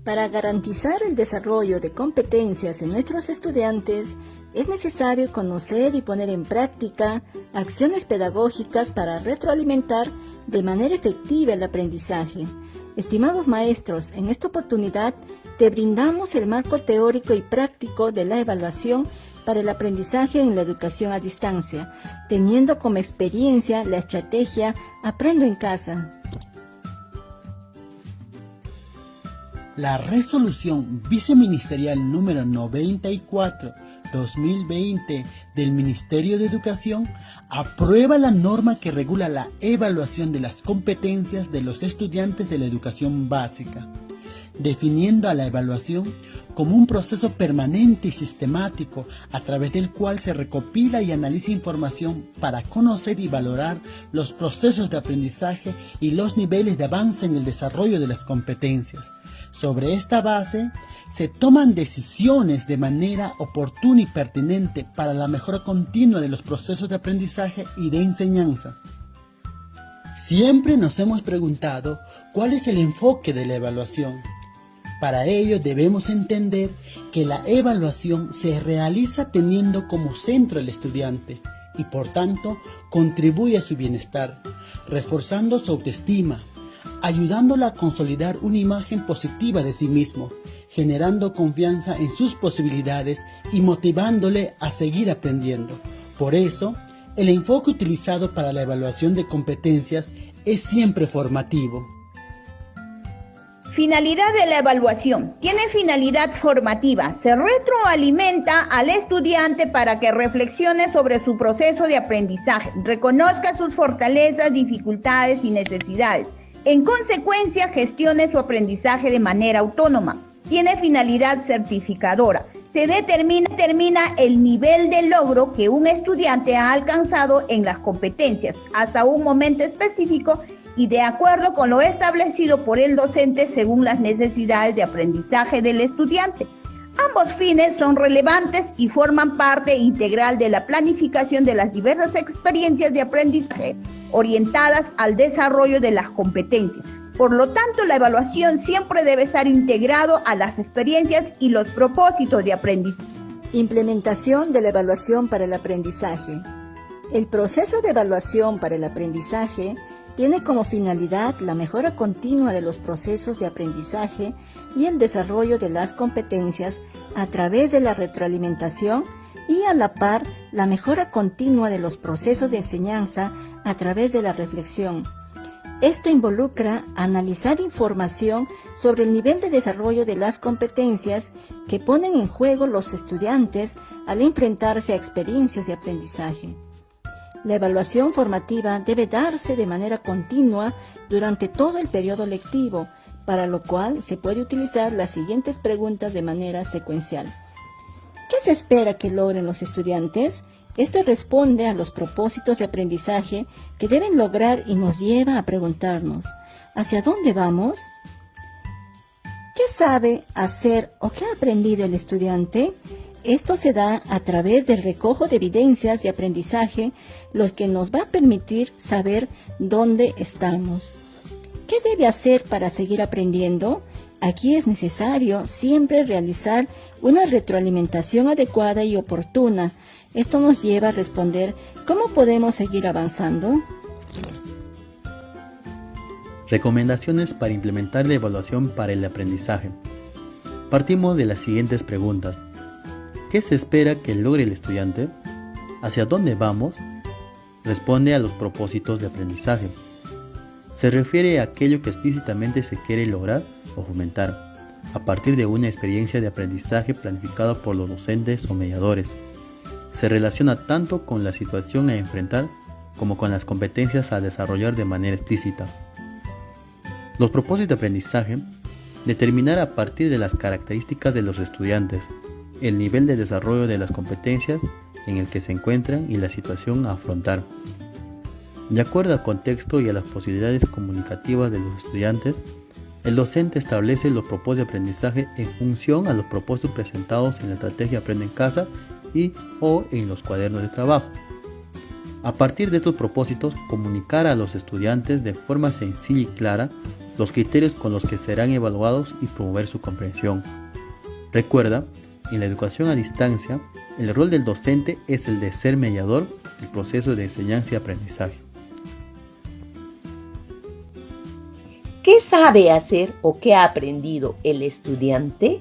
Para garantizar el desarrollo de competencias en nuestros estudiantes, es necesario conocer y poner en práctica acciones pedagógicas para retroalimentar de manera efectiva el aprendizaje. Estimados maestros, en esta oportunidad te brindamos el marco teórico y práctico de la evaluación para el aprendizaje en la educación a distancia, teniendo como experiencia la estrategia Aprendo en Casa. La resolución viceministerial número 94/2020 del Ministerio de Educación aprueba la norma que regula la evaluación de las competencias de los estudiantes de la educación básica, definiendo a la evaluación como un proceso permanente y sistemático a través del cual se recopila y analiza información para conocer y valorar los procesos de aprendizaje y los niveles de avance en el desarrollo de las competencias. Sobre esta base, se toman decisiones de manera oportuna y pertinente para la mejora continua de los procesos de aprendizaje y de enseñanza. Siempre nos hemos preguntado cuál es el enfoque de la evaluación. Para ello debemos entender que la evaluación se realiza teniendo como centro al estudiante y por tanto contribuye a su bienestar, reforzando su autoestima, ayudándola a consolidar una imagen positiva de sí mismo, generando confianza en sus posibilidades y motivándole a seguir aprendiendo. Por eso, el enfoque utilizado para la evaluación de competencias es siempre formativo. Finalidad de la evaluación. Tiene finalidad formativa. Se retroalimenta al estudiante para que reflexione sobre su proceso de aprendizaje, reconozca sus fortalezas, dificultades y necesidades. En consecuencia, gestione su aprendizaje de manera autónoma. Tiene finalidad certificadora. Se determina el nivel de logro que un estudiante ha alcanzado en las competencias hasta un momento específico y de acuerdo con lo establecido por el docente según las necesidades de aprendizaje del estudiante. Ambos fines son relevantes y forman parte integral de la planificación de las diversas experiencias de aprendizaje orientadas al desarrollo de las competencias. Por lo tanto, la evaluación siempre debe estar integrado a las experiencias y los propósitos de aprendizaje. Implementación de la evaluación para el aprendizaje. El proceso de evaluación para el aprendizaje tiene como finalidad la mejora continua de los procesos de aprendizaje y el desarrollo de las competencias a través de la retroalimentación y a la par la mejora continua de los procesos de enseñanza a través de la reflexión. Esto involucra analizar información sobre el nivel de desarrollo de las competencias que ponen en juego los estudiantes al enfrentarse a experiencias de aprendizaje. La evaluación formativa debe darse de manera continua durante todo el periodo lectivo, para lo cual se puede utilizar las siguientes preguntas de manera secuencial. ¿Qué se espera que logren los estudiantes? Esto responde a los propósitos de aprendizaje que deben lograr y nos lleva a preguntarnos, ¿hacia dónde vamos? ¿Qué sabe hacer o qué ha aprendido el estudiante? Esto se da a través del recojo de evidencias de aprendizaje, lo que nos va a permitir saber dónde estamos. ¿Qué debe hacer para seguir aprendiendo? Aquí es necesario siempre realizar una retroalimentación adecuada y oportuna. Esto nos lleva a responder ¿cómo podemos seguir avanzando? Recomendaciones para implementar la evaluación para el aprendizaje. Partimos de las siguientes preguntas. ¿Qué se espera que logre el estudiante? ¿Hacia dónde vamos? Responde a los propósitos de aprendizaje. Se refiere a aquello que explícitamente se quiere lograr o fomentar, a partir de una experiencia de aprendizaje planificada por los docentes o mediadores. Se relaciona tanto con la situación a enfrentar como con las competencias a desarrollar de manera explícita. Los propósitos de aprendizaje: determinar a partir de las características de los estudiantes el nivel de desarrollo de las competencias en el que se encuentran y la situación a afrontar. De acuerdo al contexto y a las posibilidades comunicativas de los estudiantes, el docente establece los propósitos de aprendizaje en función a los propósitos presentados en la estrategia Aprende en Casa y o en los cuadernos de trabajo. A partir de estos propósitos, comunicar a los estudiantes de forma sencilla y clara los criterios con los que serán evaluados y promover su comprensión. Recuerda, en la educación a distancia, el rol del docente es el de ser mediador del proceso de enseñanza y aprendizaje. ¿Qué sabe hacer o qué ha aprendido el estudiante?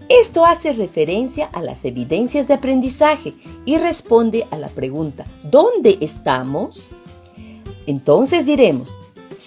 Esto hace referencia a las evidencias de aprendizaje y responde a la pregunta ¿dónde estamos? Entonces diremos,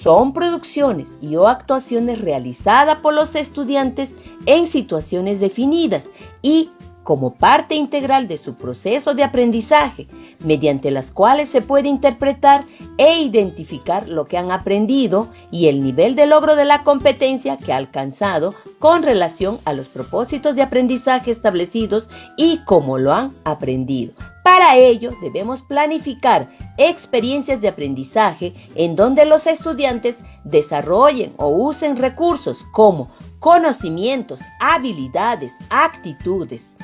son producciones y o actuaciones realizadas por los estudiantes en situaciones definidas y como parte integral de su proceso de aprendizaje, mediante las cuales se puede interpretar e identificar lo que han aprendido y el nivel de logro de la competencia que ha alcanzado con relación a los propósitos de aprendizaje establecidos y cómo lo han aprendido. Para ello, debemos planificar experiencias de aprendizaje en donde los estudiantes desarrollen o usen recursos como conocimientos, habilidades, actitudes.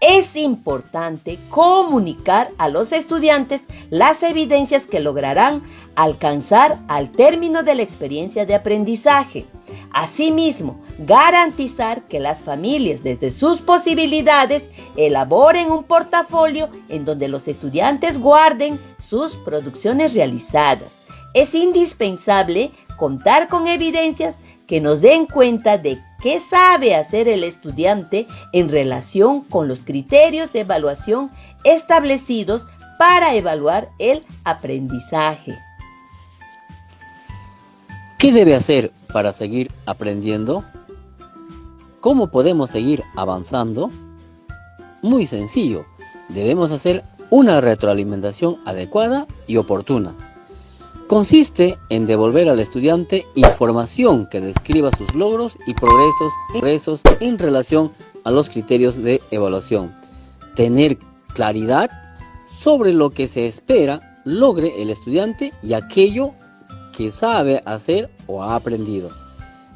Es importante comunicar a los estudiantes las evidencias que lograrán alcanzar al término de la experiencia de aprendizaje. Asimismo, garantizar que las familias, desde sus posibilidades, elaboren un portafolio en donde los estudiantes guarden sus producciones realizadas. Es indispensable contar con evidencias que nos den cuenta de qué sabe hacer el estudiante en relación con los criterios de evaluación establecidos para evaluar el aprendizaje. ¿Qué debe hacer para seguir aprendiendo? ¿Cómo podemos seguir avanzando? Muy sencillo, debemos hacer una retroalimentación adecuada y oportuna. Consiste en devolver al estudiante información que describa sus logros y progresos en relación a los criterios de evaluación. Tener claridad sobre lo que se espera logre el estudiante y aquello que sabe hacer o ha aprendido.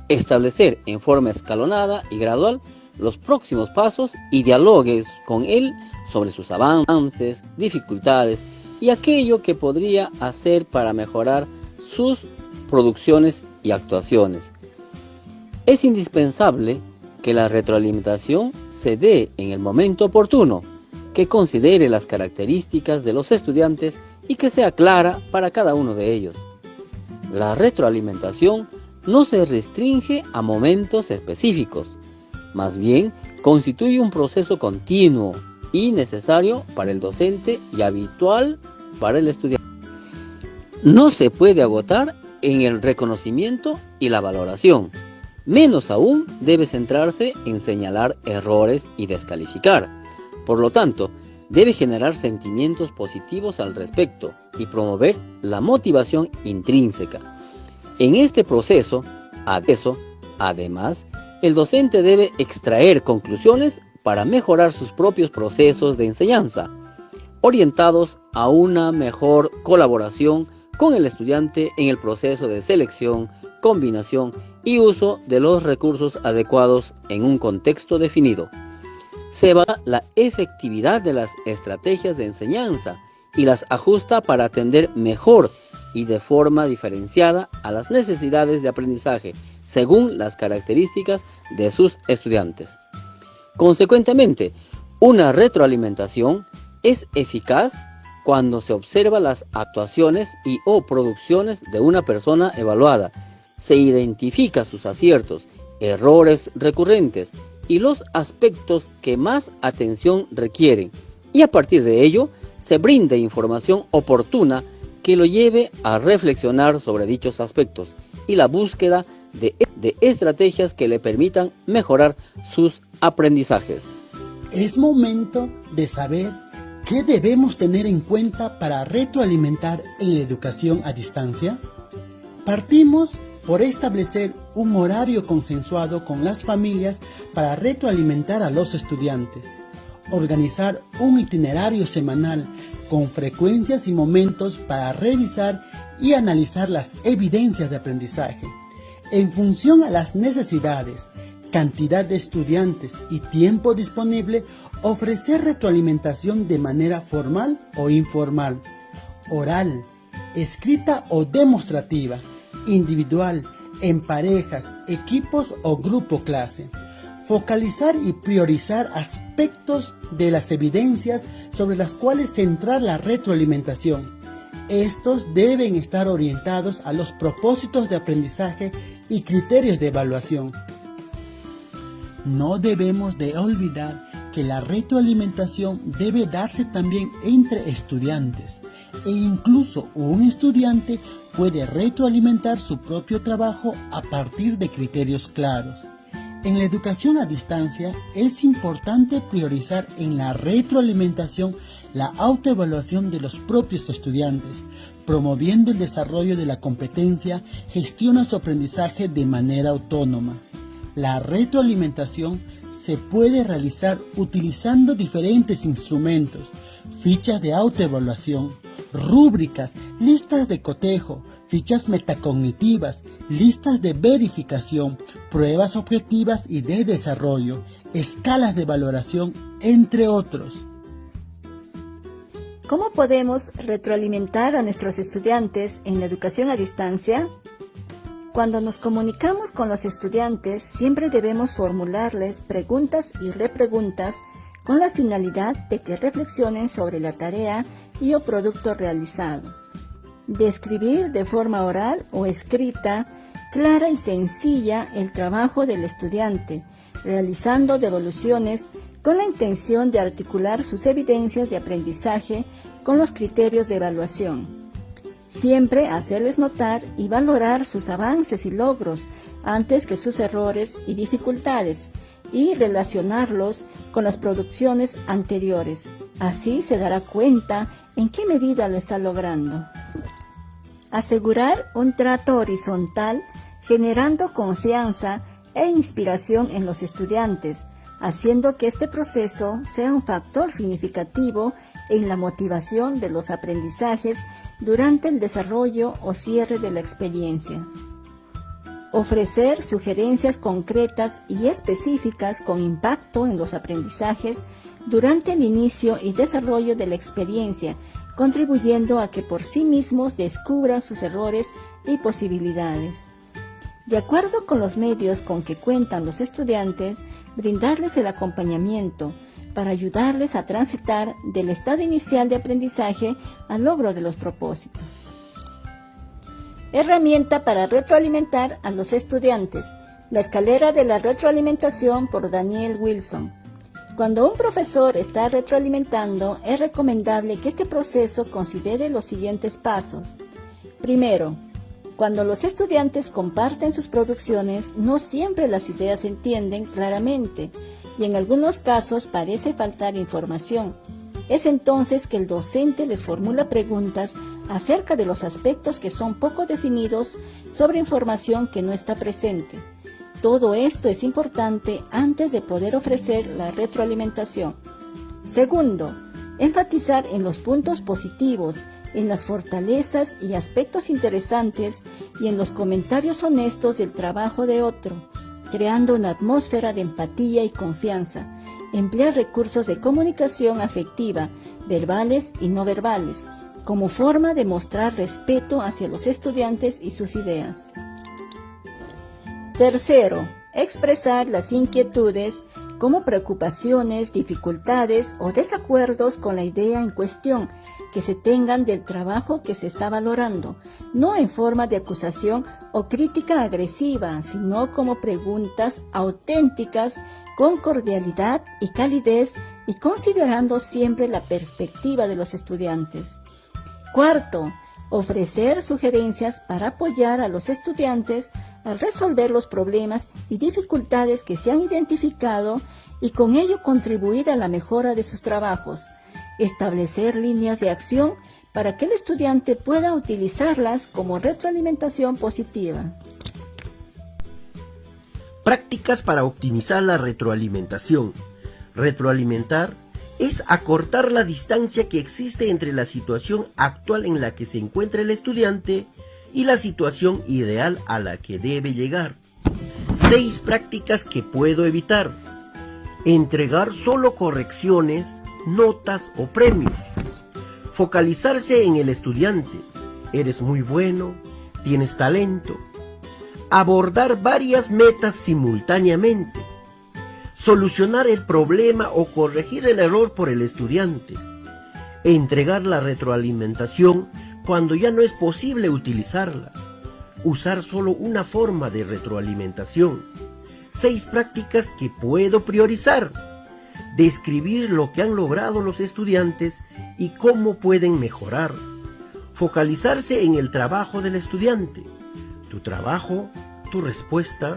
Establecer en forma escalonada y gradual los próximos pasos y dialogues con él sobre sus avances, dificultades y aquello que podría hacer para mejorar sus producciones y actuaciones. Es indispensable que la retroalimentación se dé en el momento oportuno, que considere las características de los estudiantes y que sea clara para cada uno de ellos. La retroalimentación no se restringe a momentos específicos, más bien constituye un proceso continuo y necesario para el docente y habitual para el estudiante. No se puede agotar en el reconocimiento y la valoración, menos aún debe centrarse en señalar errores y descalificar. Por lo tanto, debe generar sentimientos positivos al respecto y promover la motivación intrínseca. En este proceso, además, el docente debe extraer conclusiones para mejorar sus propios procesos de enseñanza, orientados a una mejor colaboración con el estudiante en el proceso de selección, combinación y uso de los recursos adecuados en un contexto definido. Se evalúa la efectividad de las estrategias de enseñanza y las ajusta para atender mejor y de forma diferenciada a las necesidades de aprendizaje según las características de sus estudiantes. Consecuentemente, una retroalimentación es eficaz cuando se observa las actuaciones y o producciones de una persona evaluada, se identifica sus aciertos, errores recurrentes y los aspectos que más atención requieren, y a partir de ello se brinda información oportuna que lo lleve a reflexionar sobre dichos aspectos y la búsqueda de estrategias que le permitan mejorar sus aprendizajes. Es momento de saber qué debemos tener en cuenta para retroalimentar en la educación a distancia. Partimos por establecer un horario consensuado con las familias para retroalimentar a los estudiantes, organizar un itinerario semanal con frecuencias y momentos para revisar y analizar las evidencias de aprendizaje. En función a las necesidades, cantidad de estudiantes y tiempo disponible, ofrecer retroalimentación de manera formal o informal, oral, escrita o demostrativa, individual en parejas, equipos o grupo clase. Focalizar y priorizar aspectos de las evidencias sobre las cuales centrar la retroalimentación. Estos deben estar orientados a los propósitos de aprendizaje y criterios de evaluación. No debemos de olvidar que la retroalimentación debe darse también entre estudiantes e incluso un estudiante puede retroalimentar su propio trabajo a partir de criterios claros. En la educación a distancia es importante priorizar en la retroalimentación la autoevaluación de los propios estudiantes, promoviendo el desarrollo de la competencia, gestiona su aprendizaje de manera autónoma. La retroalimentación se puede realizar utilizando diferentes instrumentos, fichas de autoevaluación, rúbricas, listas de cotejo, fichas metacognitivas, listas de verificación, pruebas objetivas y de desarrollo, escalas de valoración, entre otros. ¿Cómo podemos retroalimentar a nuestros estudiantes en la educación a distancia? Cuando nos comunicamos con los estudiantes, siempre debemos formularles preguntas y repreguntas con la finalidad de que reflexionen sobre la tarea y o producto realizado. Describir de forma oral o escrita, clara y sencilla el trabajo del estudiante, realizando devoluciones con la intención de articular sus evidencias de aprendizaje con los criterios de evaluación. Siempre hacerles notar y valorar sus avances y logros antes que sus errores y dificultades y relacionarlos con las producciones anteriores. Así se dará cuenta en qué medida lo está logrando. Asegurar un trato horizontal generando confianza e inspiración en los estudiantes, haciendo que este proceso sea un factor significativo en la motivación de los aprendizajes durante el desarrollo o cierre de la experiencia. Ofrecer sugerencias concretas y específicas con impacto en los aprendizajes durante el inicio y desarrollo de la experiencia, contribuyendo a que por sí mismos descubran sus errores y posibilidades. De acuerdo con los medios con que cuentan los estudiantes, brindarles el acompañamiento para ayudarles a transitar del estado inicial de aprendizaje al logro de los propósitos. Herramienta para retroalimentar a los estudiantes. La escalera de la retroalimentación por Daniel Wilson. Cuando un profesor está retroalimentando, es recomendable que este proceso considere los siguientes pasos. Primero, cuando los estudiantes comparten sus producciones, no siempre las ideas se entienden claramente y en algunos casos parece faltar información. Es entonces que el docente les formula preguntas acerca de los aspectos que son poco definidos sobre información que no está presente. Todo esto es importante antes de poder ofrecer la retroalimentación. Segundo, enfatizar en los puntos positivos, en las fortalezas y aspectos interesantes y en los comentarios honestos del trabajo de otro, creando una atmósfera de empatía y confianza. Emplear recursos de comunicación afectiva, verbales y no verbales, como forma de mostrar respeto hacia los estudiantes y sus ideas. Tercero, expresar las inquietudes como preocupaciones, dificultades o desacuerdos con la idea en cuestión que se tengan del trabajo que se está valorando, no en forma de acusación o crítica agresiva, sino como preguntas auténticas con cordialidad y calidez y considerando siempre la perspectiva de los estudiantes. Cuarto, ofrecer sugerencias para apoyar a los estudiantes al resolver los problemas y dificultades que se han identificado y con ello contribuir a la mejora de sus trabajos. Establecer líneas de acción para que el estudiante pueda utilizarlas como retroalimentación positiva. Prácticas para optimizar la retroalimentación. Retroalimentar es acortar la distancia que existe entre la situación actual en la que se encuentra el estudiante y la situación ideal a la que debe llegar. 6 prácticas que puedo evitar. Entregar solo correcciones, notas o premios. Focalizarse en el estudiante. Eres muy bueno, tienes talento. abordar varias metas simultáneamente, solucionar el problema o corregir el error por el estudiante, entregar la retroalimentación cuando ya no es posible utilizarla, usar solo una forma de retroalimentación, 6 prácticas que puedo priorizar, describir lo que han logrado los estudiantes y cómo pueden mejorar, focalizarse en el trabajo del estudiante, tu trabajo, tu respuesta,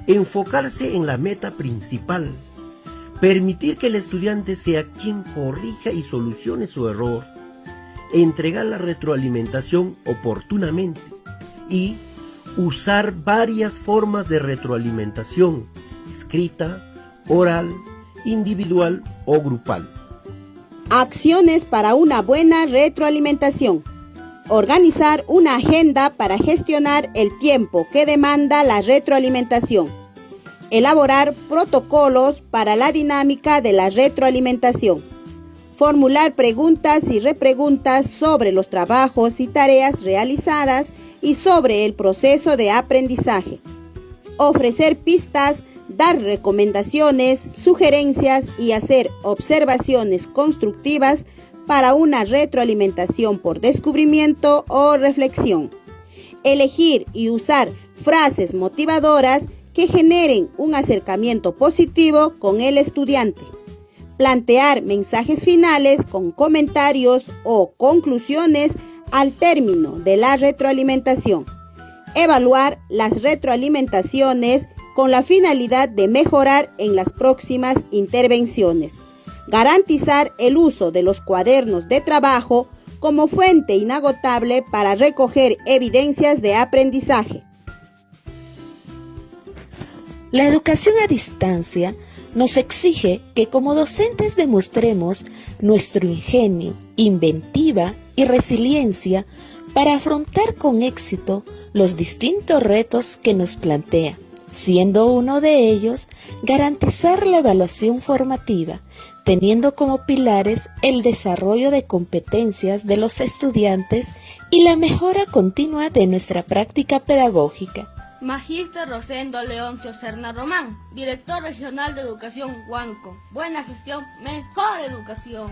enfocarse en la meta principal, permitir que el estudiante sea quien corrija y solucione su error, entregar la retroalimentación oportunamente y usar varias formas de retroalimentación, escrita, oral, individual o grupal. Acciones para una buena retroalimentación. Organizar una agenda para gestionar el tiempo que demanda la retroalimentación. Elaborar protocolos para la dinámica de la retroalimentación. Formular preguntas y repreguntas sobre los trabajos y tareas realizadas y sobre el proceso de aprendizaje. Ofrecer pistas, dar recomendaciones, sugerencias y hacer observaciones constructivas para una retroalimentación por descubrimiento o reflexión. Elegir y usar frases motivadoras que generen un acercamiento positivo con el estudiante. Plantear mensajes finales con comentarios o conclusiones al término de la retroalimentación. Evaluar las retroalimentaciones con la finalidad de mejorar en las próximas intervenciones. Garantizar el uso de los cuadernos de trabajo como fuente inagotable para recoger evidencias de aprendizaje. La educación a distancia nos exige que como docentes demostremos nuestro ingenio, inventiva y resiliencia para afrontar con éxito los distintos retos que nos plantea, siendo uno de ellos garantizar la evaluación formativa, teniendo como pilares el desarrollo de competencias de los estudiantes y la mejora continua de nuestra práctica pedagógica. Magíster Rosendo Leoncio Serna Román, Director Regional de Educación Huánuco. Buena gestión, mejor educación.